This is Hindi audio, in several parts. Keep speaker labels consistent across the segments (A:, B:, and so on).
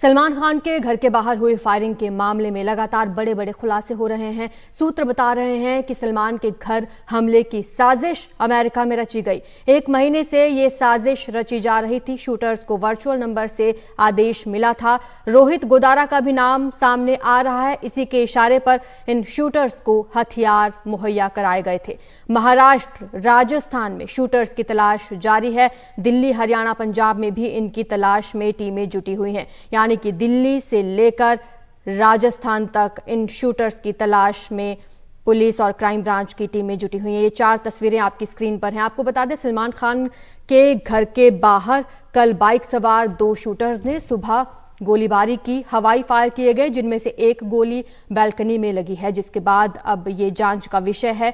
A: सलमान खान के घर के बाहर हुई फायरिंग के मामले में लगातार बड़े बड़े खुलासे हो रहे हैं। सूत्र बता रहे हैं कि सलमान के घर हमले की साजिश अमेरिका में रची गई। 1 महीने से ये साजिश रची जा रही थी। शूटर्स को वर्चुअल नंबर से आदेश मिला था। रोहित गोदारा का भी नाम सामने आ रहा है। इसी के इशारे पर इन शूटर्स को हथियार मुहैया कराए गए थे। महाराष्ट्र, राजस्थान में शूटर्स की तलाश जारी है। दिल्ली, हरियाणा, पंजाब में भी इनकी तलाश में टीमें जुटी हुई हैं। यानी कि दिल्ली से लेकर राजस्थान तक इन शूटर्स की तलाश में पुलिस और क्राइम ब्रांच की टीमें जुटी हुई हैं। ये 4 तस्वीरें आपकी स्क्रीन पर हैं। आपको बता दें, सलमान खान के घर के बाहर कल बाइक सवार 2 शूटर्स ने सुबह गोलीबारी की। हवाई फायर किए गए, जिनमें से एक गोली बैल्कनी में लगी है, जिसके बाद अब ये जांच का विषय है।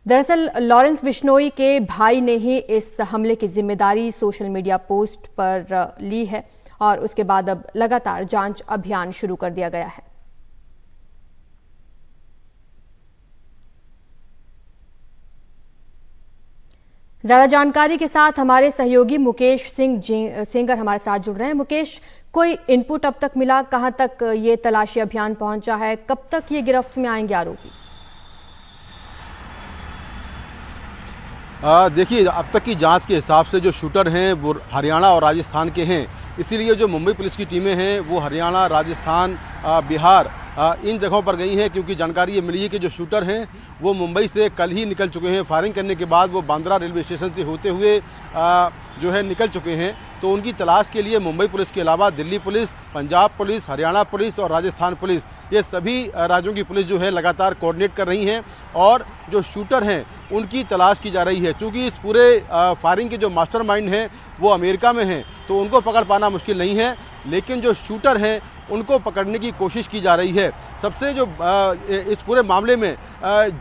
A: दरअसल लॉरेंस बिश्नोई के भाई ने ही इस हमले की जिम्मेदारी सोशल मीडिया पोस्ट पर ली है और उसके बाद अब लगातार जांच अभियान शुरू कर दिया गया है। ज्यादा जानकारी के साथ हमारे सहयोगी मुकेश सिंगर हमारे साथ जुड़ रहे हैं। मुकेश, कोई इनपुट अब तक मिला? कहां तक ये तलाशी अभियान पहुंचा है? कब तक ये गिरफ्त में आएंगे आरोपी?
B: देखिए, अब तक की जांच के हिसाब से जो शूटर हैं वो हरियाणा और राजस्थान के हैं। इसीलिए जो मुंबई पुलिस की टीमें हैं वो हरियाणा, राजस्थान, बिहार इन जगहों पर गई हैं, क्योंकि जानकारी ये मिली है कि जो शूटर हैं वो मुंबई से कल ही निकल चुके हैं। फायरिंग करने के बाद वो बांद्रा रेलवे स्टेशन से होते हुए जो है निकल चुके हैं। तो उनकी तलाश के लिए मुंबई पुलिस के अलावा Delhi police, Punjab police, Haryana police और राजस्थान पुलिस, ये सभी राज्यों की पुलिस जो है लगातार कोऑर्डिनेट कर रही हैं और जो शूटर हैं उनकी तलाश की जा रही है। क्योंकि इस पूरे फायरिंग के जो मास्टरमाइंड हैं वो अमेरिका में हैं, तो उनको पकड़ पाना मुश्किल नहीं है, लेकिन जो शूटर हैं उनको पकड़ने की कोशिश की जा रही है। सबसे जो इस पूरे मामले में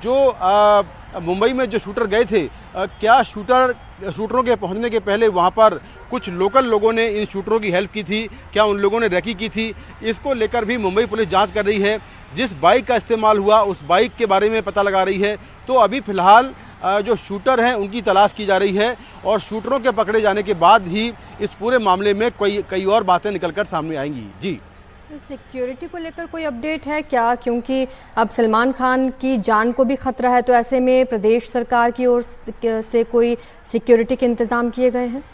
B: जो मुंबई में जो शूटर गए थे, क्या शूटरों के पहुंचने के पहले वहां पर कुछ लोकल लोगों ने इन शूटरों की हेल्प की थी? क्या उन लोगों ने रेकी की थी? इसको लेकर भी मुंबई पुलिस जांच कर रही है। जिस बाइक का इस्तेमाल हुआ उस बाइक के बारे में पता लगा रही है। तो अभी फिलहाल जो शूटर हैं उनकी तलाश की जा रही है और शूटरों के पकड़े जाने के बाद ही इस पूरे मामले में कई और बातें निकलकर सामने आएंगी। जी,
A: सिक्योरिटी को लेकर कोई अपडेट है क्या? क्योंकि अब सलमान खान की जान को भी खतरा है, तो ऐसे में प्रदेश सरकार की ओर से कोई सिक्योरिटी के इंतजाम किए गए हैं?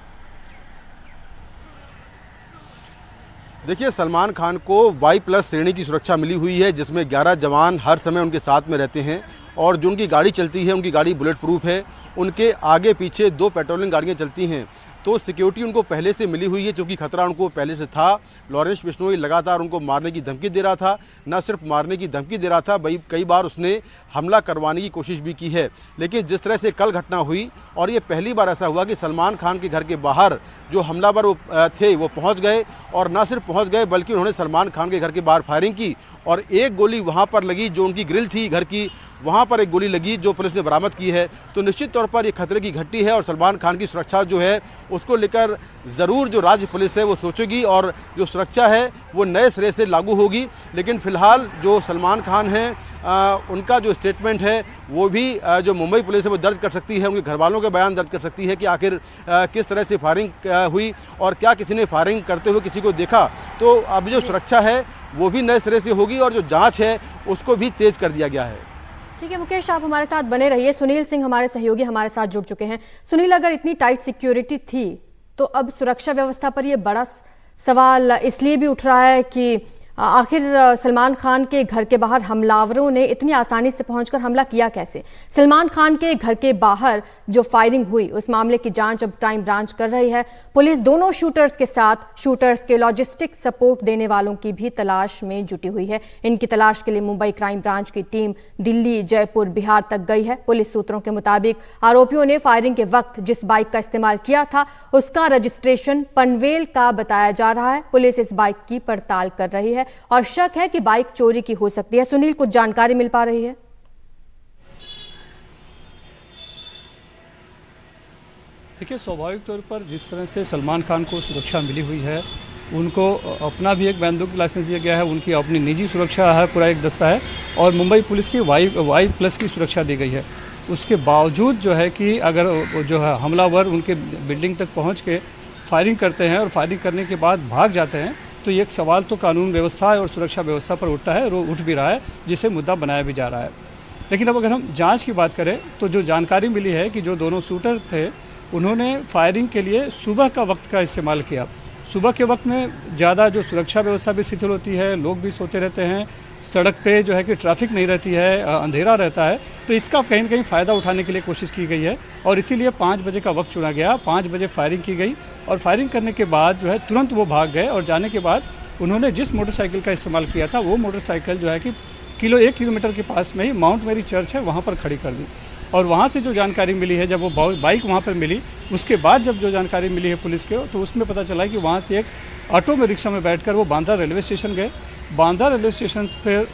B: देखिए, सलमान खान को Y+ श्रेणी की सुरक्षा मिली हुई है, जिसमें 11 जवान हर समय उनके साथ में रहते हैं और जो उनकी गाड़ी चलती है उनकी गाड़ी बुलेट प्रूफ है। उनके आगे पीछे 2 पेट्रोलिंग गाड़ियाँ चलती हैं, तो सिक्योरिटी उनको पहले से मिली हुई है, क्योंकि खतरा उनको पहले से था। लॉरेंस बिश्नोई लगातार उनको मारने की धमकी दे रहा था। न सिर्फ मारने की धमकी दे रहा था, कई बार उसने हमला करवाने की कोशिश भी की है। लेकिन जिस तरह से कल घटना हुई, और ये पहली बार ऐसा हुआ कि सलमान खान के घर के बाहर जो हमलावर थे वो पहुँच गए, और न सिर्फ पहुँच गए बल्कि उन्होंने सलमान खान के घर के बाहर फायरिंग की और एक गोली वहाँ पर लगी, जो उनकी ग्रिल थी घर की, वहाँ पर एक गोली लगी जो पुलिस ने बरामद की है। तो निश्चित तौर पर ये खतरे की घंटी है और सलमान खान की सुरक्षा जो है उसको लेकर ज़रूर जो राज्य पुलिस है वो सोचेगी और जो सुरक्षा है वो नए सिरे से लागू होगी। लेकिन फिलहाल जो सलमान खान हैं उनका जो स्टेटमेंट है वो भी जो मुंबई पुलिस है वो दर्ज कर सकती है, उनके घर वालों के बयान दर्ज कर सकती है कि आखिर किस तरह से फायरिंग हुई और क्या किसी ने फायरिंग करते हुए किसी को देखा। तो अब जो सुरक्षा है वो भी नए सिरे से होगी और जो जाँच है उसको भी तेज कर दिया गया है।
A: ठीक है मुकेश, आप हमारे साथ बने रहिए। सुनील सिंह हमारे सहयोगी हमारे साथ जुड़ चुके हैं। सुनील, अगर इतनी टाइट सिक्योरिटी थी तो अब सुरक्षा व्यवस्था पर यह बड़ा सवाल इसलिए भी उठ रहा है कि आखिर सलमान खान के घर के बाहर हमलावरों ने इतनी आसानी से पहुंचकर हमला किया कैसे? सलमान खान के घर के बाहर जो फायरिंग हुई उस मामले की जांच अब क्राइम ब्रांच कर रही है। पुलिस दोनों शूटर्स के साथ शूटर्स के लॉजिस्टिक सपोर्ट देने वालों की भी तलाश में जुटी हुई है। इनकी तलाश के लिए मुंबई क्राइम ब्रांच की टीम दिल्ली, जयपुर, बिहार तक गई है। पुलिस सूत्रों के मुताबिक आरोपियों ने फायरिंग के वक्त जिस बाइक का इस्तेमाल किया था उसका रजिस्ट्रेशन पनवेल का बताया जा रहा है। पुलिस इस बाइक की पड़ताल कर रही है और शक है कि बाइक चोरी की हो सकती है। सुनील, कुछ जानकारी मिल पा रही है?
C: देखिए, स्वाभाविक तौर पर जिस तरह से सलमान खान को सुरक्षा मिली हुई है, उनको अपना भी एक बंदूक लाइसेंस दिया गया है, उनकी अपनी निजी सुरक्षा है, पूरा एक दस्ता है, और मुंबई पुलिस की Y+ की सुरक्षा दी गई है। उसके बावजूद जो है कि अगर जो है हमलावर उनके बिल्डिंग तक पहुंच के फायरिंग करते हैं और फायरिंग करने के बाद भाग जाते हैं, तो ये एक सवाल तो कानून व्यवस्था और सुरक्षा व्यवस्था पर उठता है और उठ भी रहा है, जिसे मुद्दा बनाया भी जा रहा है। लेकिन अब अगर हम जांच की बात करें तो जो जानकारी मिली है कि जो दोनों शूटर थे उन्होंने फायरिंग के लिए सुबह का वक्त का इस्तेमाल किया। सुबह के वक्त में ज़्यादा जो सुरक्षा व्यवस्था भी शिथिल होती है, लोग भी सोते रहते हैं, सड़क पे जो है कि ट्रैफिक नहीं रहती है, अंधेरा रहता है, तो इसका कहीं ना कहीं फ़ायदा उठाने के लिए कोशिश की गई है और इसीलिए 5 बजे का वक्त चुना गया। 5 बजे फायरिंग की गई और फायरिंग करने के बाद जो है तुरंत वो भाग गए और जाने के बाद उन्होंने जिस मोटरसाइकिल का इस्तेमाल किया था वो मोटरसाइकिल जो है कि 1 किलोमीटर के पास में ही माउंट मेरी चर्च है वहाँ पर खड़ी कर दी। और वहाँ से जो जानकारी मिली है, जब वो बाइक वहाँ पर मिली उसके बाद जब जो जानकारी मिली है पुलिस के, तो उसमें पता चला कि वहाँ से एक ऑटो में रिक्शा में बैठकर वो बांद्रा रेलवे स्टेशन गए। बांद्रा रेलवे स्टेशन पर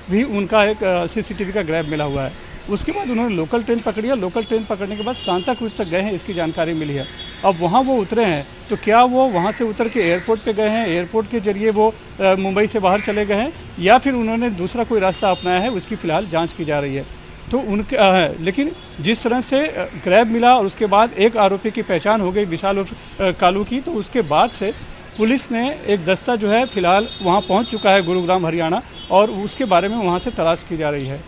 C: भी उनका एक CCTV का ग्रैब मिला हुआ है। उसके बाद उन्होंने लोकल ट्रेन पकड़ी है। लोकल ट्रेन पकड़ने के बाद सांता क्रूज तक गए हैं, इसकी जानकारी मिली है। अब वहाँ वो उतरे हैं, तो क्या वो वहाँ से उतर के एयरपोर्ट पे गए हैं, एयरपोर्ट के जरिए वो मुंबई से बाहर चले गए हैं, या फिर उन्होंने दूसरा कोई रास्ता अपनाया है, उसकी फ़िलहाल जाँच की जा रही है। तो उनके लेकिन जिस तरह से ग्रैब मिला और उसके बाद एक आरोपी की पहचान हो गई विशाल उर्फ कालू की, तो उसके बाद से पुलिस ने एक दस्ता जो है फ़िलहाल वहाँ पहुँच चुका है गुरुग्राम हरियाणा, और उसके बारे में वहाँ से तलाश की जा रही है।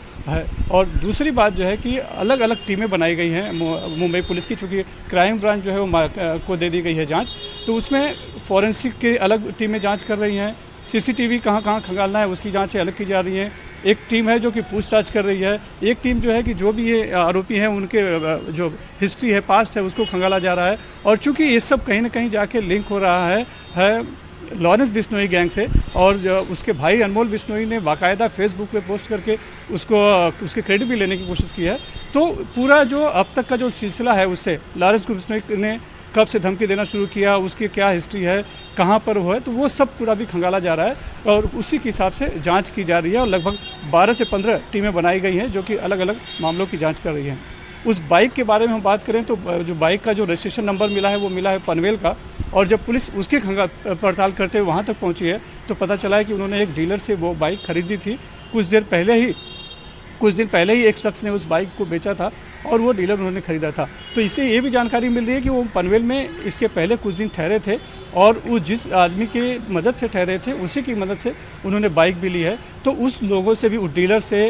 C: और दूसरी बात जो है कि अलग अलग टीमें बनाई गई हैं मुंबई पुलिस की, चूँकि क्राइम ब्रांच जो है वो को दे दी गई है जांच, तो उसमें फॉरेंसिक की अलग टीमें जांच कर रही हैं, CCTV कहाँ कहाँ खंगालना है उसकी जांचें अलग की जा रही हैं। एक टीम है जो कि पूछताछ कर रही है, एक टीम जो है कि जो भी ये आरोपी हैं उनके जो हिस्ट्री है, पास्ट है, उसको खंगाला जा रहा है। और चूँकि ये सब कहीं ना कहीं जाके लिंक हो रहा है लॉरेंस बिश्नोई गैंग से, और उसके भाई अनमोल बिश्नोई ने बाकायदा फेसबुक पे पोस्ट करके उसके क्रेडिट भी लेने की कोशिश की है। तो पूरा जो अब तक का जो सिलसिला है उससे लॉरेंस बिश्नोई ने कब से धमकी देना शुरू किया, उसकी क्या हिस्ट्री है, कहाँ पर वो है, तो वो सब पूरा भी खंगाला जा रहा है और उसी के हिसाब से जांच की जा रही है। और लगभग 12 से 15 टीमें बनाई गई हैं जो कि अलग अलग मामलों की जांच कर रही हैं। उस बाइक के बारे में हम बात करें तो जो बाइक का जो रजिस्ट्रेशन नंबर मिला है वो मिला है पनवेल का, और जब पुलिस उसकी पड़ताल करते हुए वहाँ तक पहुँची है तो पता चला है कि उन्होंने एक डीलर से वो बाइक खरीदी थी। कुछ दिन पहले ही एक शख्स ने उस बाइक को बेचा था और वो डीलर उन्होंने खरीदा था। तो इससे ये भी जानकारी मिल रही है कि वो पनवेल में इसके पहले कुछ दिन ठहरे थे और वो जिस आदमी की मदद से ठहरे थे उसी की मदद से उन्होंने बाइक भी ली है। तो उस लोगों से भी, उस डीलर से,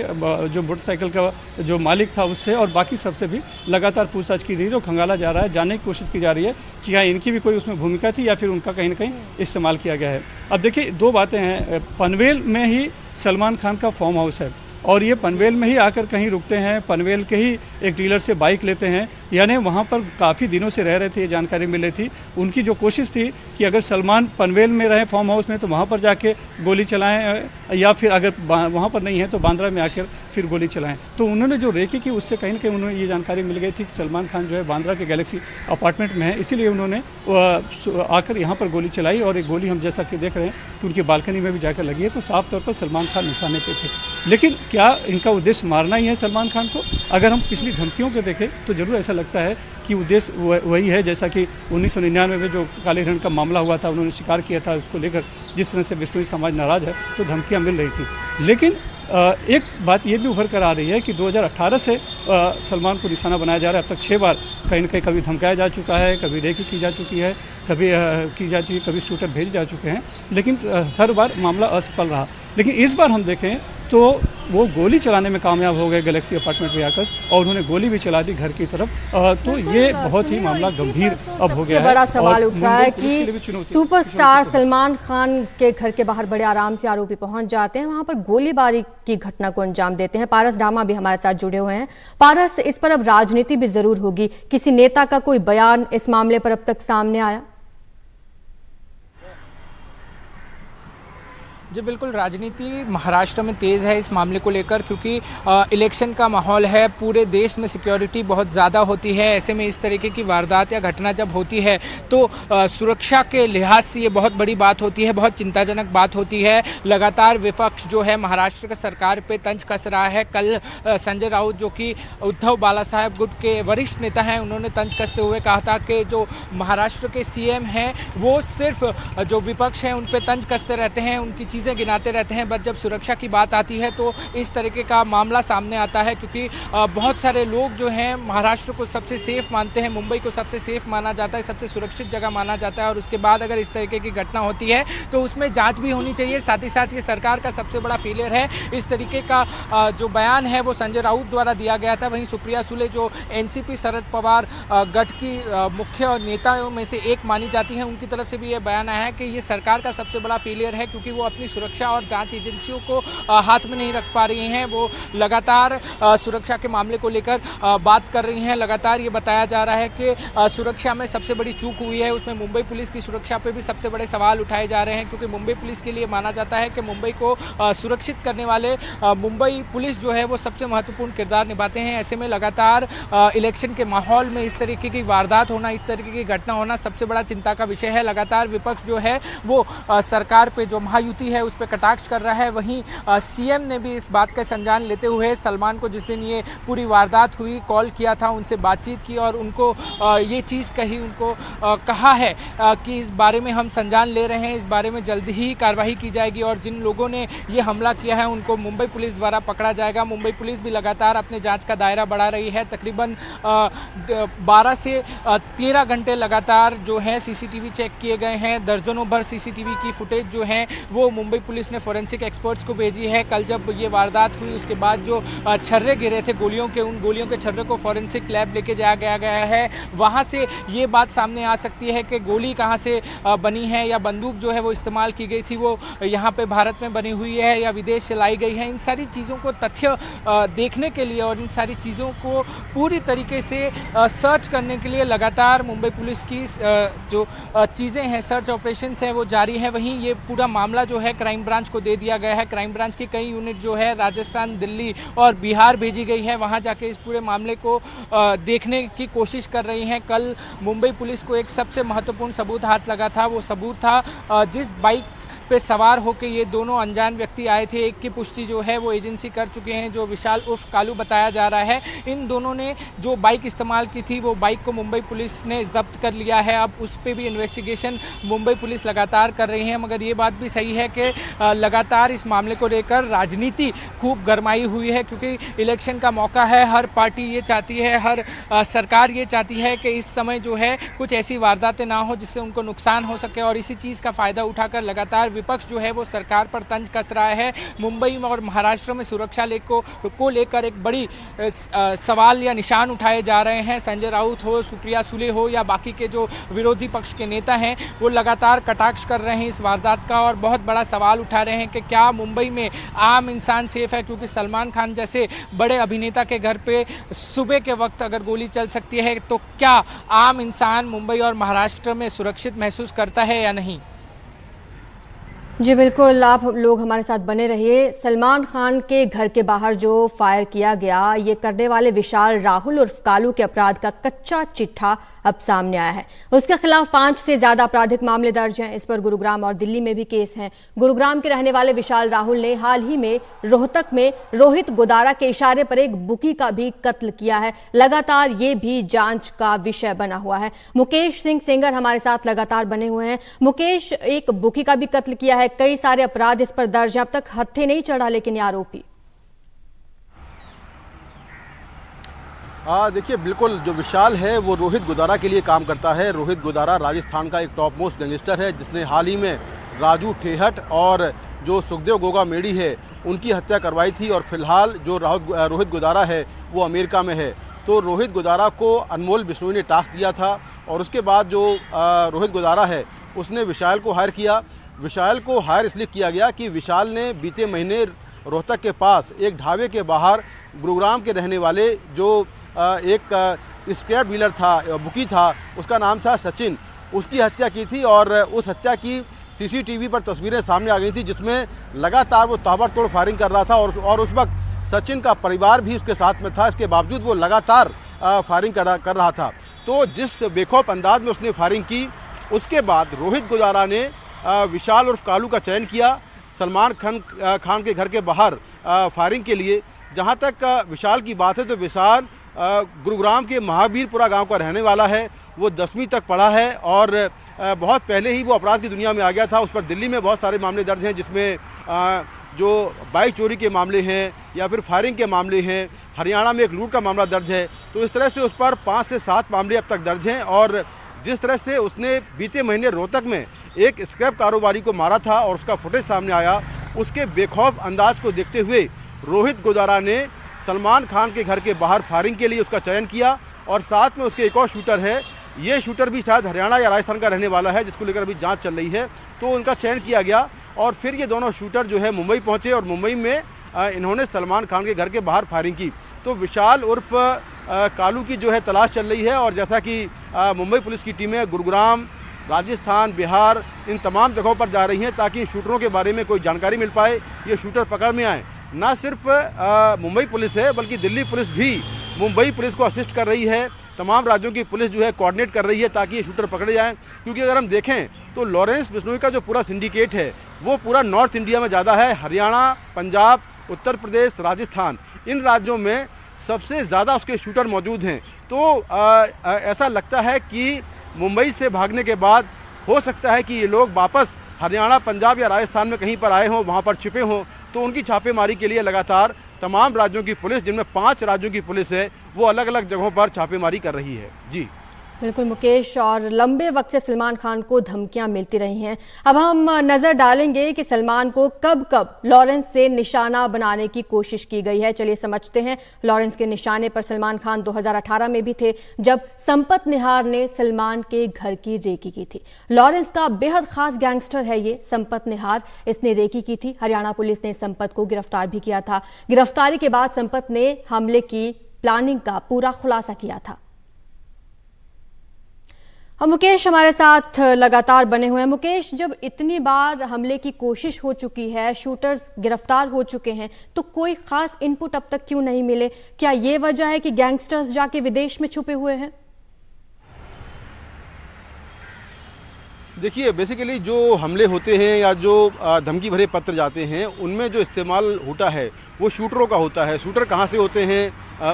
C: जो मोटरसाइकिल का जो मालिक था उससे और बाकी सबसे भी लगातार पूछताछ की रही है, खंगाला जा रहा है, जानने की कोशिश की जा रही है कि हाँ इनकी भी कोई उसमें भूमिका थी या फिर उनका कहीं ना कहीं इस्तेमाल किया गया है। अब देखिए 2 बातें हैं, पनवेल में ही सलमान खान का फार्म हाउस है और ये पनवेल में ही आकर कहीं रुकते हैं, पनवेल के ही एक डीलर से बाइक लेते हैं, यानी वहाँ पर काफ़ी दिनों से रह रहे थे, ये जानकारी मिल रही थी। उनकी जो कोशिश थी कि अगर सलमान पनवेल में रहे फार्म हाउस में तो वहाँ पर जाके गोली चलाएं, या फिर अगर वहाँ पर नहीं है तो बांद्रा में आकर फिर गोली चलाएं। तो उन्होंने जो रेकी की उससे कहीं ना कहीं उन्होंने ये जानकारी मिल गई थी कि सलमान खान जो है बांद्रा के गैलेक्सी अपार्टमेंट में है, इसीलिए उन्होंने आकर यहाँ पर गोली चलाई और एक गोली हम जैसा कि देख रहे हैं कि उनकी बालकनी में भी जाकर लगी है। तो साफ तौर पर सलमान खान निशाने पे थे। लेकिन क्या इनका उद्देश्य मारना ही है सलमान खान को? अगर हम पिछली धमकियों को देखें तो जरूर ऐसा लगता है कि उद्देश्य वही है, जैसा कि 1999 में जो काले हिरण का मामला हुआ था, उन्होंने शिकार किया था, उसको लेकर जिस तरह से बिश्नोई समाज नाराज़ है तो धमकियाँ मिल रही थी। लेकिन एक बात ये भी उभर कर आ रही है कि 2018 से सलमान को निशाना बनाया जा रहा है। अब तक 6 बार कहीं न कहीं कभी धमकाया जा चुका है, कभी रेकी की जा चुकी है, कभी की जा चुकी, कभी शूटर भेजे जा चुके हैं, लेकिन हर बार मामला असफल रहा। लेकिन इस बार हम देखें तो वो गोली चलाने में कामयाब हो गए गैलेक्सी अपार्टमेंट में आकर, और उन्होंने गोली भी चला दी घर की तरफ। तो ये बहुत ही मामला गंभीर अब हो गया है।
A: बड़ा सवाल उठ रहा है कि सुपरस्टार सलमान खान के घर के बाहर बड़े आराम से आरोपी पहुंच जाते हैं, वहां पर गोलीबारी की घटना को अंजाम देते हैं। पारस डामा भी हमारे साथ जुड़े हुए हैं। पारस, इस पर अब राजनीति भी जरूर होगी, किसी नेता का कोई बयान इस मामले पर अब तक सामने आया?
D: जी बिल्कुल, राजनीति महाराष्ट्र में तेज़ है इस मामले को लेकर, क्योंकि इलेक्शन का माहौल है, पूरे देश में सिक्योरिटी बहुत ज़्यादा होती है। ऐसे में इस तरीके की वारदात या घटना जब होती है तो सुरक्षा के लिहाज से ये बहुत बड़ी बात होती है, बहुत चिंताजनक बात होती है। लगातार विपक्ष जो है महाराष्ट्र की सरकार पे तंज कस रहा है। कल संजय राउत जो कि उद्धव बाला साहेब गुट के वरिष्ठ नेता हैं, उन्होंने तंज कसते हुए कहा था कि जो महाराष्ट्र के CM हैं वो सिर्फ जो विपक्ष हैं उन पर तंज कसते रहते हैं, उनकी चीज़ें गिनाते रहते हैं, बट जब सुरक्षा की बात आती है तो इस तरीके का मामला सामने आता है, क्योंकि बहुत सारे लोग जो हैं महाराष्ट्र को सबसे सेफ मानते हैं, मुंबई को सबसे सेफ माना जाता है, सबसे सुरक्षित जगह माना जाता है, और उसके बाद अगर इस तरीके की घटना होती है तो उसमें जांच भी होनी चाहिए। साथ ही साथ ये सरकार का सबसे बड़ा फेलियर है। इस तरीके का जो बयान है वो संजय राउत द्वारा दिया गया था। वहीं सुप्रिया सुले जो एनसीपी शरद पवार गठ की मुख्य नेताओं में से एक मानी जाती हैं, उनकी तरफ से भी ये बयान आया है कि ये सरकार का सबसे बड़ा फेलियर है, क्योंकि वो अपनी सुरक्षा और जांच एजेंसियों को हाथ में नहीं रख पा रही हैं। वो लगातार सुरक्षा के मामले को लेकर बात कर रही हैं। लगातार ये बताया जा रहा है कि सुरक्षा में सबसे बड़ी चूक हुई है, उसमें मुंबई पुलिस की सुरक्षा पे भी सबसे बड़े सवाल उठाए जा रहे हैं, क्योंकि मुंबई पुलिस के लिए माना जाता है कि मुंबई को सुरक्षित करने वाले मुंबई पुलिस जो है वो सबसे महत्वपूर्ण किरदार निभाते हैं। ऐसे में लगातार इलेक्शन के माहौल में इस तरीके की वारदात होना, इस तरीके की घटना होना सबसे बड़ा चिंता का विषय है। लगातार विपक्ष जो है वो सरकार पे जो महायुति है उस पर कटाक्ष कर रहा है। वहीं सीएम ने भी इस बात का संज्ञान लेते हुए सलमान को जिस दिन ये पूरी वारदात हुई कॉल किया था, उनसे बातचीत की और उनको ये चीज़ कही, उनको कहा है कि इस बारे में हम संज्ञान ले रहे हैं, इस बारे में जल्द ही कार्रवाई की जाएगी और जिन लोगों ने ये हमला किया है उनको मुंबई पुलिस द्वारा पकड़ा जाएगा। मुंबई पुलिस भी लगातार अपने जांच का दायरा बढ़ा रही है। तकरीबन 12 से 13 घंटे लगातार जो है सीसीटीवी चेक किए गए हैं। दर्जनों भर सीसीटीवी की फुटेज जो है वो मुंबई पुलिस ने फॉरेंसिक एक्सपर्ट्स को भेजी है। कल जब ये वारदात हुई उसके बाद जो छर्रे गिरे थे गोलियों के, उन गोलियों के छर्रे को फॉरेंसिक लैब लेके जाया गया है। वहाँ से ये बात सामने आ सकती है कि गोली कहाँ से बनी है या बंदूक जो है वो इस्तेमाल की गई थी वो यहाँ पे भारत में बनी हुई है या विदेश से लाई गई है। इन सारी चीज़ों को तथ्य देखने के लिए और इन सारी चीज़ों को पूरी तरीके से सर्च करने के लिए लगातार मुंबई पुलिस की जो चीज़ें हैं, सर्च ऑपरेशंस हैं वो जारी है। वहीं ये पूरा मामला जो है क्राइम ब्रांच को दे दिया गया है। क्राइम ब्रांच की कई यूनिट जो है राजस्थान, दिल्ली और बिहार भेजी गई है, वहाँ जाके इस पूरे मामले को देखने की कोशिश कर रही हैं। कल मुंबई पुलिस को एक सबसे महत्वपूर्ण सबूत हाथ लगा था, वो सबूत था जिस बाइक पे सवार होकर ये दोनों अनजान व्यक्ति आए थे। एक की पुष्टि जो है वो एजेंसी कर चुके हैं, जो विशाल उर्फ कालू बताया जा रहा है। इन दोनों ने जो बाइक इस्तेमाल की थी वो बाइक को मुंबई पुलिस ने जब्त कर लिया है। अब उस पर भी इन्वेस्टिगेशन मुंबई पुलिस लगातार कर रही है। मगर ये बात भी सही है कि लगातार इस मामले को लेकर राजनीति खूब गरमाई हुई है, क्योंकि इलेक्शन का मौका है। हर पार्टी ये चाहती है, हर सरकार ये चाहती है कि इस समय जो है कुछ ऐसी वारदातें ना हो जिससे उनको नुकसान हो सके, और इसी चीज़ का फ़ायदा उठाकर लगातार विपक्ष जो है वो सरकार पर तंज कस रहा है। मुंबई में और महाराष्ट्र में सुरक्षा को लेकर एक बड़ी सवाल या निशान उठाए जा रहे हैं। संजय राउत हो, सुप्रिया सुले हो या बाकी के जो विरोधी पक्ष के नेता हैं वो लगातार कटाक्ष कर रहे हैं इस वारदात का और बहुत बड़ा सवाल उठा रहे हैं कि क्या मुंबई में आम इंसान सेफ है, क्योंकि सलमान खान जैसे बड़े अभिनेता के घर पे सुबह के वक्त अगर गोली चल सकती है तो क्या आम इंसान मुंबई और महाराष्ट्र में सुरक्षित महसूस करता है या नहीं।
A: जी बिल्कुल, आप लोग हमारे साथ बने रहिए। सलमान खान के घर के बाहर जो फायर किया गया, ये करने वाले विशाल राहुल उर्फ कालू के अपराध का कच्चा चिट्ठा अब सामने आया है। उसके खिलाफ 5 से ज्यादा आपराधिक मामले दर्ज हैं। इस पर गुरुग्राम और दिल्ली में भी केस हैं। गुरुग्राम के रहने वाले विशाल राहुल ने हाल ही में रोहतक में रोहित गोदारा के इशारे पर एक बुकी का भी कत्ल किया है। लगातार ये भी जांच का विषय बना हुआ है। मुकेश सिंह सेंगर हमारे साथ लगातार बने हुए हैं। मुकेश, एक बुकी का भी कत्ल किया है, कई सारे अपराध इस पर दर्ज है, अब तक हत्थे नहीं चढ़ा लेकिन ये आरोपी।
B: देखिए, बिल्कुल जो विशाल है वो रोहित गोदारा के लिए काम करता है। रोहित गोदारा राजस्थान का एक टॉप मोस्ट गैंगस्टर है, जिसने हाल ही में राजू ठेहट और जो सुखदेव गोगा मेडी है उनकी हत्या करवाई थी। और फिलहाल जो रोहित गोदारा है वो अमेरिका में है। तो रोहित गोदारा को अनमोल बिश्नोई ने टास्क दिया था और उसके बाद जो रोहित गोदारा है उसने विशाल को हायर किया। विशाल को हायर इसलिए किया गया कि विशाल ने बीते महीने रोहतक के पास एक ढाबे के बाहर गुरुग्राम के रहने वाले जो एक स्क्रैप डीलर था, बुकी था, उसका नाम था सचिन, उसकी हत्या की थी। और उस हत्या की सीसीटीवी पर तस्वीरें सामने आ गई थी, जिसमें लगातार वो ताबड़तोड़ फायरिंग कर रहा था और उस वक्त सचिन का परिवार भी उसके साथ में था। इसके बावजूद वो लगातार फायरिंग कर रहा था। तो जिस बेखौफ अंदाज में उसने फायरिंग की, उसके बाद रोहित गोदारा ने विशाल और कालू का चयन किया सलमान खान के घर के बाहर फायरिंग के लिए। जहां तक विशाल की बात है तो विशाल गुरुग्राम के महावीरपुरा गांव का रहने वाला है। वो 10वीं तक पढ़ा है और बहुत पहले ही वो अपराध की दुनिया में आ गया था। उस पर दिल्ली में बहुत सारे मामले दर्ज हैं, जिसमें जो बाइक चोरी के मामले हैं या फिर फायरिंग के मामले हैं। हरियाणा में एक लूट का मामला दर्ज है। तो इस तरह से उस पर 5 से 7 मामले अब तक दर्ज हैं। और जिस तरह से उसने बीते महीने रोहतक में एक स्क्रैप कारोबारी को मारा था और उसका फुटेज सामने आया, उसके बेखौफ अंदाज को देखते हुए रोहित गोदारा ने सलमान खान के घर के बाहर फायरिंग के लिए उसका चयन किया। और साथ में उसके एक और शूटर है, ये शूटर भी शायद हरियाणा या राजस्थान का रहने वाला है, जिसको लेकर अभी जांच चल रही है। तो उनका चयन किया गया और फिर ये दोनों शूटर जो है मुंबई पहुंचे और मुंबई में इन्होंने सलमान खान के घर के बाहर फायरिंग की। तो विशाल उर्फ कालू की जो है तलाश चल रही है। और जैसा कि मुंबई पुलिस की टीमें गुरुग्राम, राजस्थान, बिहार, इन तमाम जगहों पर जा रही हैं ताकि शूटरों के बारे में कोई जानकारी मिल पाए, ये शूटर पकड़ में आए। ना सिर्फ मुंबई पुलिस है बल्कि दिल्ली पुलिस भी मुंबई पुलिस को असिस्ट कर रही है। तमाम राज्यों की पुलिस जो है कोऑर्डिनेट कर रही है ताकि ये शूटर पकड़े जाएं। क्योंकि अगर हम देखें तो लॉरेंस बिश्नोई का जो पूरा सिंडिकेट है वो पूरा नॉर्थ इंडिया में ज़्यादा है। हरियाणा, पंजाब, उत्तर प्रदेश, राजस्थान, इन राज्यों में सबसे ज़्यादा उसके शूटर मौजूद हैं। तो ऐसा लगता है कि मुंबई से भागने के बाद हो सकता है कि ये लोग वापस हरियाणा, पंजाब या राजस्थान में कहीं पर आए हों, वहाँ पर छिपे हों। तो उनकी छापेमारी के लिए लगातार तमाम राज्यों की पुलिस, जिनमें 5 राज्यों की पुलिस है, वो अलग अलग जगहों पर छापेमारी कर रही है। जी
A: बिल्कुल मुकेश, और लंबे वक्त से सलमान खान को धमकियां मिलती रही हैं। अब हम नजर डालेंगे कि सलमान को कब कब लॉरेंस से निशाना बनाने की कोशिश की गई है। चलिए समझते हैं। लॉरेंस के निशाने पर सलमान खान 2018 में भी थे, जब संपत निहार ने सलमान के घर की रेकी की थी। लॉरेंस का बेहद खास गैंगस्टर है ये संपत निहार। इसने रेकी की थी। हरियाणा पुलिस ने संपत को गिरफ्तार भी किया था। गिरफ्तारी के बाद संपत ने हमले की प्लानिंग का पूरा खुलासा किया था। हम मुकेश हमारे साथ लगातार बने हुए हैं। मुकेश, जब इतनी बार हमले की कोशिश हो चुकी है, शूटर्स गिरफ्तार हो चुके हैं, तो कोई खास इनपुट अब तक क्यों नहीं मिले? क्या ये वजह है कि गैंगस्टर्स जाके विदेश में छुपे हुए हैं?
B: देखिए, बेसिकली जो हमले होते हैं या जो धमकी भरे पत्र जाते हैं, उनमें जो इस्तेमाल होता है वो शूटरों का होता है। शूटर कहाँ से होते हैं?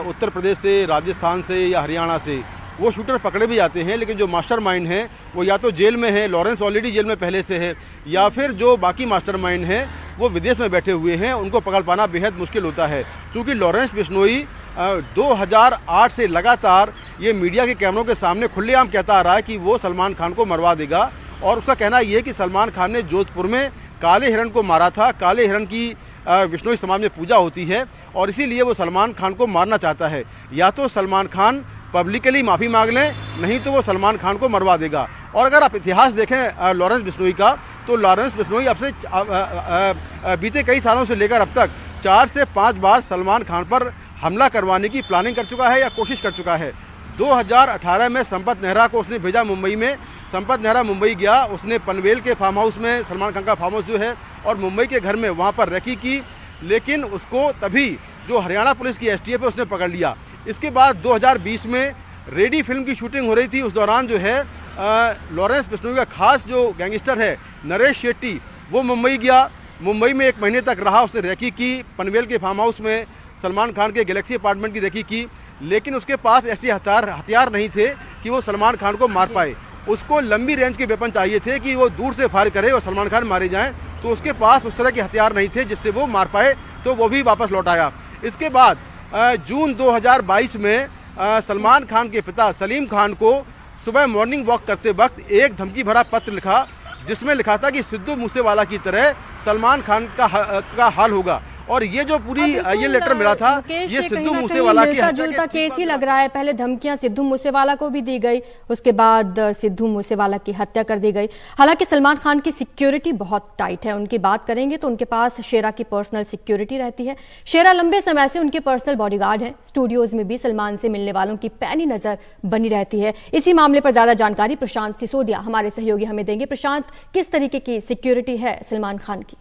B: उत्तर प्रदेश से, राजस्थान से या हरियाणा से। वो शूटर पकड़े भी जाते हैं, लेकिन जो मास्टरमाइंड हैं वो या तो जेल में है, लॉरेंस ऑलरेडी जेल में पहले से है, या फिर जो बाकी मास्टरमाइंड हैं वो विदेश में बैठे हुए हैं। उनको पकड़ पाना बेहद मुश्किल होता है, क्योंकि लॉरेंस बिश्नोई 2008 से लगातार ये मीडिया के कैमरों के सामने खुलेआम कहता आ रहा है कि वो सलमान खान को मरवा देगा। और उसका कहना ये है कि सलमान खान ने जोधपुर में काले हिरण को मारा था। काले हिरण की बिश्नोई समाज में पूजा होती है और इसीलिए वो सलमान खान को मारना चाहता है। या तो सलमान खान पब्लिकली माफ़ी मांग लें, नहीं तो वो सलमान खान को मरवा देगा। और अगर आप इतिहास देखें लॉरेंस बिश्नोई का, तो लॉरेंस बिश्नोई अब से बीते कई सालों से लेकर अब तक 4 से 5 बार सलमान खान पर हमला करवाने की प्लानिंग कर चुका है या कोशिश कर चुका है। 2018 में संपत नेहरा को उसने भेजा मुंबई में। संपत नेहरा मुंबई गया, उसने पनवेल के फार्म हाउस में, सलमान खान का फार्म हाउस जो है, और मुंबई के घर में वहाँ पर रेकी की। लेकिन उसको तभी जो हरियाणा पुलिस की एसटीएफ है उसने पकड़ लिया। इसके बाद 2020 में रेडी फिल्म की शूटिंग हो रही थी। उस दौरान जो है लॉरेंस बिश्नोई का खास जो गैंगस्टर है नरेश शेट्टी, वो मुंबई गया। मुंबई में 1 महीने तक रहा, उसने रेकी की। पनवेल के फार्म हाउस में सलमान खान के गैलेक्सी अपार्टमेंट की रेकी की, लेकिन उसके पास ऐसे हथियार नहीं थे कि वो सलमान खान को मार पाए। उसको लंबी रेंज के वेपन चाहिए थे कि वो दूर से फायर करे और सलमान खान मारे जाएं। तो उसके पास उस तरह के हथियार नहीं थे जिससे वो मार पाए, तो वो भी वापस लौट आया। इसके बाद जून 2022 में सलमान खान के पिता सलीम खान को सुबह मॉर्निंग वॉक करते वक्त एक धमकी भरा पत्र लिखा, जिसमें लिखा था कि सिद्धू मूसेवाला की तरह सलमान खान का हाल होगा। और ये जो पूरी ये लेटर मिला था, ये सिद्धू मूसेवाला की
A: मिलता केस ही लग रहा है। पहले धमकियां सिद्धू मूसेवाला को भी दी गई, उसके बाद सिद्धू मूसेवाला की हत्या कर दी गई। हालांकि सलमान खान की सिक्योरिटी बहुत टाइट है। उनकी बात करेंगे तो उनके पास शेरा की पर्सनल सिक्योरिटी रहती है। शेरा लंबे समय से उनके पर्सनल बॉडीगार्ड हैं। स्टूडियोज में भी सलमान से मिलने वालों की पैनी नजर बनी रहती है। इसी मामले पर ज्यादा जानकारी प्रशांत सिसोदिया हमारे सहयोगी हमें देंगे। प्रशांत, किस तरीके की सिक्योरिटी है सलमान खान की?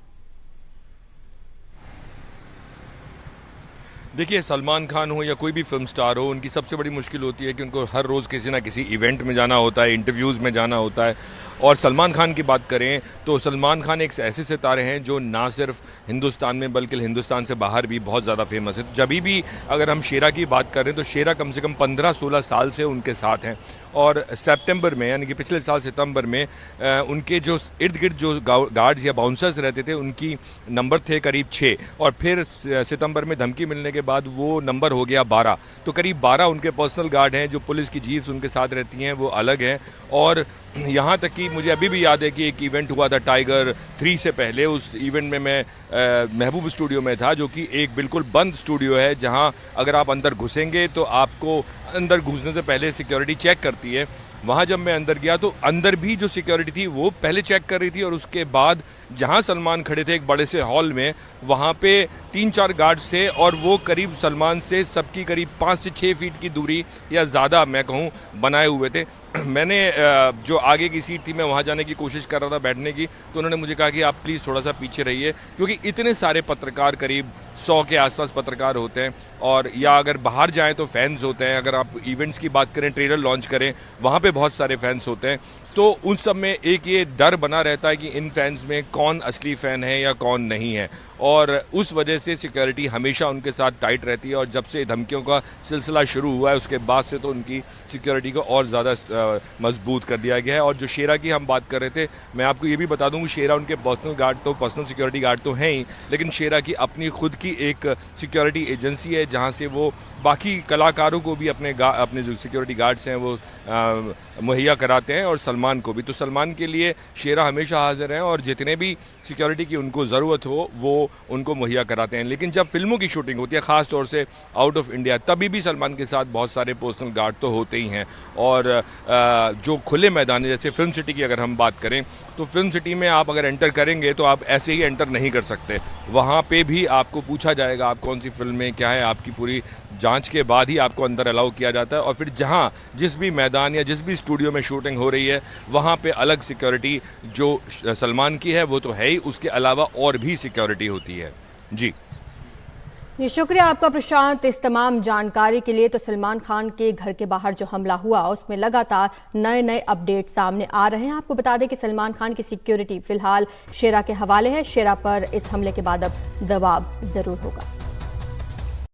E: देखिए, सलमान खान हो या कोई भी फिल्म स्टार हो, उनकी सबसे बड़ी मुश्किल होती है कि उनको हर रोज़ किसी ना किसी इवेंट में जाना होता है, इंटरव्यूज़ में जाना होता है। और सलमान खान की बात करें तो सलमान खान एक ऐसे सितारे हैं जो ना सिर्फ हिंदुस्तान में बल्कि हिंदुस्तान से बाहर भी बहुत ज़्यादा फेमस है। जब भी अगर हम शेरा की बात करें तो शेरा कम से कम 15-16 साल से उनके साथ हैं और सितंबर में यानी कि पिछले साल सितंबर में उनके जो इर्द गिर्द जो गार्ड्स या बाउंसर्स रहते थे उनकी नंबर थे करीब 6 और फिर सितंबर में धमकी मिलने के बाद वो नंबर हो गया 12। तो करीब 12 उनके पर्सनल गार्ड हैं, जो पुलिस की जीप्स उनके साथ रहती हैं वो अलग हैं। और यहाँ तक कि मुझे अभी भी याद है कि एक इवेंट हुआ था टाइगर 3 से पहले, उस इवेंट में मैं महबूब स्टूडियो में था, जो कि एक बिल्कुल बंद स्टूडियो है जहाँ अगर आप अंदर घुसेंगे तो आपको अंदर घुसने से पहले सिक्योरिटी चेक करती है। वहाँ जब मैं अंदर गया तो अंदर भी जो सिक्योरिटी थी वो पहले चेक कर रही थी और उसके बाद जहाँ सलमान खड़े थे एक बड़े से हॉल में, वहाँ पे 3-4 गार्ड्स थे और वो करीब सलमान से सबकी करीब 5 से 6 फीट की दूरी या ज़्यादा मैं कहूँ बनाए हुए थे। मैंने जो आगे की सीट थी मैं वहाँ जाने की कोशिश कर रहा था बैठने की, तो उन्होंने मुझे कहा कि आप प्लीज़ थोड़ा सा पीछे रहिए, क्योंकि इतने सारे पत्रकार, करीब 100 के आसपास पत्रकार होते हैं और या अगर बाहर जाएं तो फैंस होते हैं। अगर आप इवेंट्स की बात करें, ट्रेलर लॉन्च करें, वहाँ पे बहुत सारे फैंस होते हैं। तो उन सब में एक ये डर बना रहता है कि इन फैंस में कौन असली फ़ैन है या कौन नहीं है, और उस वजह से सिक्योरिटी हमेशा उनके साथ टाइट रहती है। और जब से धमकियों का सिलसिला शुरू हुआ है उसके बाद से तो उनकी सिक्योरिटी को और ज़्यादा मजबूत कर दिया गया है। और जो शेरा की हम बात कर रहे थे, मैं आपको ये भी बता दूं, शेरा उनके पर्सनल सिक्योरिटी गार्ड तो हैं ही, लेकिन शेरा की अपनी खुद की एक सिक्योरिटी एजेंसी है जहाँ से वो बाकी कलाकारों को भी अपने जो सिक्योरिटी गार्ड्स हैं वो मुहैया कराते हैं और सलमान को भी। तो सलमान के लिए शेरा हमेशा हाजिर हैं और जितने भी सिक्योरिटी की उनको ज़रूरत हो वो उनको मुहैया कराते हैं। लेकिन जब फिल्मों की शूटिंग होती है, ख़ास तौर से आउट ऑफ इंडिया, तभी भी सलमान के साथ बहुत सारे पर्सनल गार्ड तो होते ही हैं। और जो खुले मैदान है, जैसे फिल्म सिटी की अगर हम बात करें, तो फिल्म सिटी में आप अगर एंटर करेंगे तो आप ऐसे ही एंटर नहीं कर सकते। वहाँ पे भी आपको पूछा जाएगा आप कौन सी फिल्म में क्या है, आपकी पूरी जांच के बाद ही आपको अंदर अलाउ किया जाता है। और फिर जहाँ जिस भी मैदान या जिस भी स्टूडियो में शूटिंग हो रही है वहाँ पे अलग सिक्योरिटी जो सलमान की है वो तो है ही, उसके अलावा और भी सिक्योरिटी होती है। जी
A: शुक्रिया आपका प्रशांत इस तमाम जानकारी के लिए। तो सलमान खान के घर के बाहर जो हमला हुआ उसमें लगातार नए अपडेट सामने आ रहे हैं। आपको बता दें कि सलमान खान की सिक्योरिटी फिलहाल शेरा के हवाले है। शेरा पर इस हमले के बाद अब दबाव जरूर होगा।